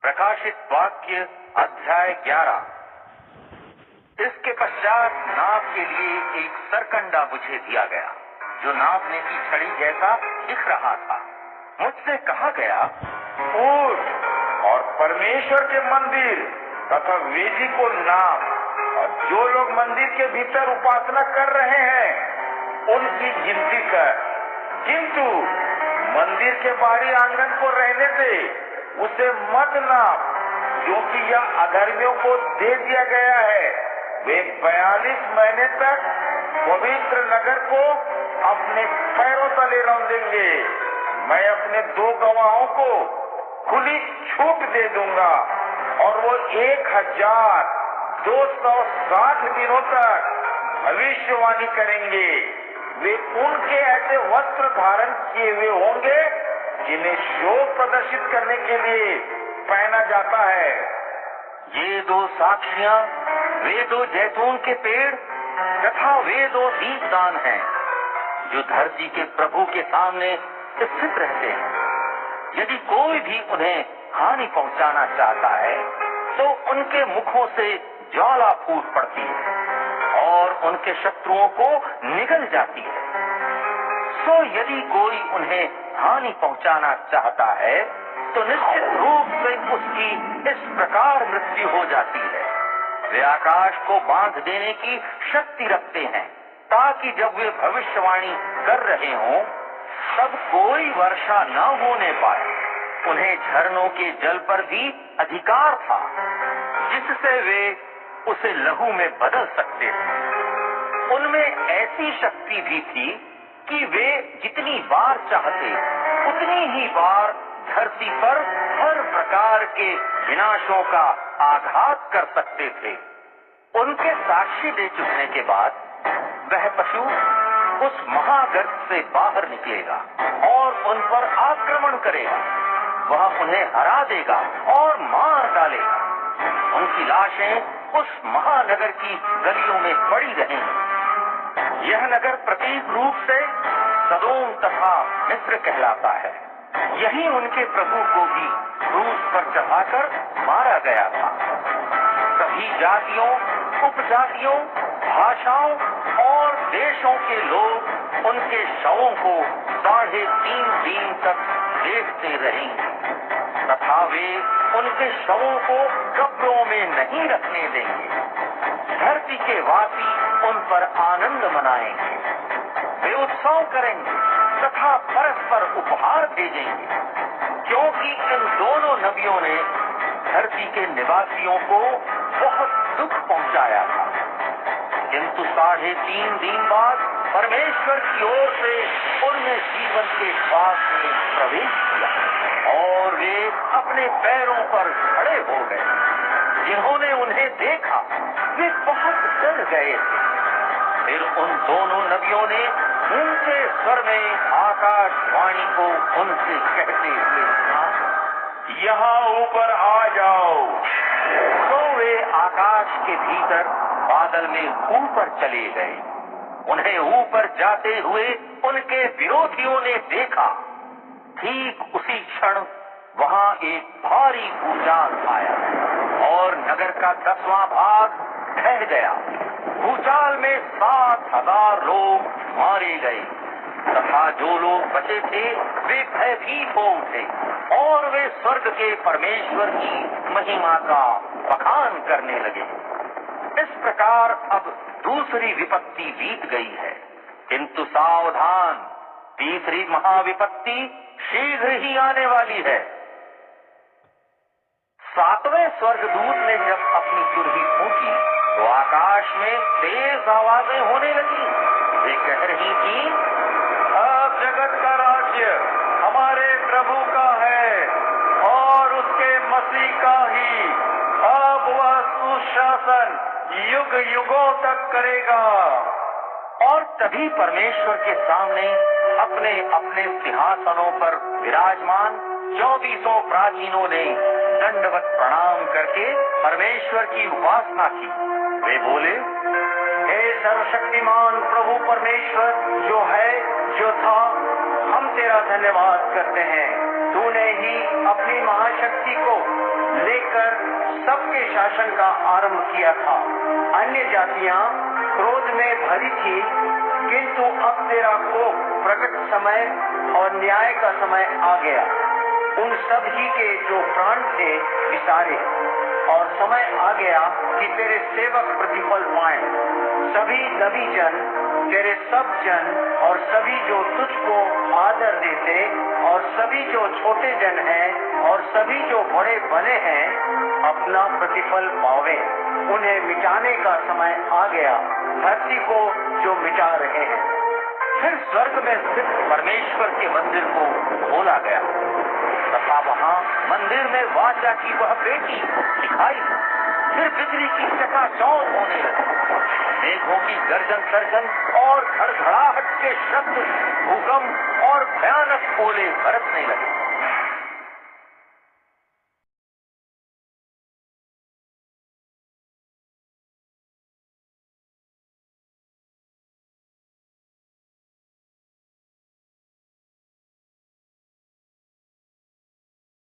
प्रकाशित वाक्य अध्याय 11। इसके पश्चात नाव के लिए एक सरकंडा मुझे दिया गया, जो नापने की छड़ी जैसा दिख रहा था। मुझसे कहा गया, उठ और परमेश्वर के मंदिर तथा वेदी को नाप, और जो लोग मंदिर के भीतर उपासना कर रहे हैं उनकी गिनती कर, किंतु मंदिर के बाहरी आंगन को रहने दे, उसे मत नाप, क्योंकि यह अधर्मियों को दे दिया गया है। वे 42 महीने तक पवित्र नगर को अपने पैरों तले रौंदेंगे। मैं अपने 2 गवाहों को खुली छूट दे दूंगा, और वो 1260 दिनों तक भविष्यवाणी करेंगे। वे उनके ऐसे वस्त्र धारण किए हुए होंगे जिन्हें शोक प्रदर्शित करने के लिए पहना जाता है। ये 2 साक्षियां वे 2 जैतून के पेड़ तथा वे 2 दीपदान हैं, जो धरती के प्रभु के सामने स्थित रहते हैं। यदि कोई भी उन्हें हानि पहुंचाना चाहता है तो उनके मुखों से ज्वाला फूट पड़ती है और उनके शत्रुओं को निगल जाती है। सो यदि कोई उन्हें हानि पहुंचाना चाहता है तो निश्चित रूप से उसकी इस प्रकार मृत्यु हो जाती है। वे आकाश को बांध देने की शक्ति रखते हैं, ताकि जब वे भविष्यवाणी कर रहे हों तब कोई वर्षा न होने पाए। उन्हें झरनों के जल पर भी अधिकार था, जिससे वे उसे लहू में बदल सकते थे। उनमें ऐसी शक्ति भी थी कि वे जितनी बार चाहते उतनी ही बार धरती पर हर प्रकार के विनाशों का आघात कर सकते थे। उनके साक्षी दे चुकने के बाद वह पशु उस महागर्त से बाहर निकलेगा और उन पर आक्रमण करेगा। वह उन्हें हरा देगा और मार डालेगा। उनकी लाशें उस महानगर की गलियों में पड़ी रहेंगी। यह नगर प्रतीक रूप से सदोम तथा मिस्र कहलाता है। यही उनके प्रभु को भी क्रूस पर चढ़ाकर मारा गया था। सभी जातियों, उपजातियों, भाषाओं और देशों के लोग उनके शवों को 3.5 दिन तक देखते रहेंगे, तथा वे उनके शवों को कब्रों में नहीं रखने देंगे। धरती के वासी उन पर आनंद मनाएंगे। वे उत्सव करेंगे तथा परस्पर उपहार भेजेंगे, क्योंकि इन दोनों नबियों ने धरती के निवासियों को बहुत दुख पहुंचाया था। किंतु 3.5 दिन बाद परमेश्वर की ओर से उनमें जीवन के श्वास में प्रवेश किया और वे अपने पैरों पर खड़े हो गए। जिन्होंने उन्हें देखा वे बहुत डर गए थे। फिर उन दोनों नबियों ने ऊंचे स्वर में आकाशवाणी को उनसे कहते हुए कहा, यहाँ ऊपर आ जाओ। तो वे आकाश के भीतर बादल में ऊपर चले गए। उन्हें ऊपर जाते हुए उनके विरोधियों ने देखा। ठीक उसी क्षण वहाँ एक भारी भूचाल आया और नगर का 10वां भाग ढह गया। भूचाल में 7,000 लोग मारे गए तथा जो लोग बचे थे वे भयभीत हो उठे और वे स्वर्ग के परमेश्वर की महिमा का बखान करने लगे। इस प्रकार अब दूसरी विपत्ति बीत गई है, किंतु सावधान, तीसरी महाविपत्ति शीघ्र ही आने वाली है। 7वें स्वर्गदूत ने जब अपनी तुरही फूंकी तो आकाश में तेज आवाजें होने लगी। वे कह रही थी, अब जगत का राज्य हमारे प्रभु का है और उसके मसीह का ही। अब वह सुशासन युग युगों तक करेगा। और तभी परमेश्वर के सामने अपने अपने सिंहासनों पर विराजमान 24 प्राचीनों ने दंडवत प्रणाम करके परमेश्वर की उपासना की। वे बोले, हे सर्वशक्तिमान प्रभु परमेश्वर, जो है जो था, हम तेरा धन्यवाद करते हैं। तूने ही अपनी महाशक्ति को के शासन का आरंभ किया था। अन्य जातियां क्रोध में भरी थी, किंतु अब तेरा कोप प्रकट समय और न्याय का समय आ गया। उन सब ही के जो प्राण थे विसारे, और समय आ गया कि तेरे सेवक प्रतिफल पाएं। सभी नबी जन, तेरे सब जन और सभी जो तुझको आदर देते, और सभी जो छोटे जन हैं और सभी जो बड़े बने हैं, अपना प्रतिफल पावे। उन्हें मिटाने का समय आ गया, धरती को जो मिटा रहे हैं। फिर स्वर्ग में स्थित परमेश्वर के मंदिर को खोला गया तथा वहाँ मंदिर में वाचा की वह पेटी दिखाई। फिर बिजली की चकाचौंध होने लगी, मेघों की गर्जन सर्जन और घड़घड़ाहट के शब्द, भूकंप और भयानक ओले बरसने लगे।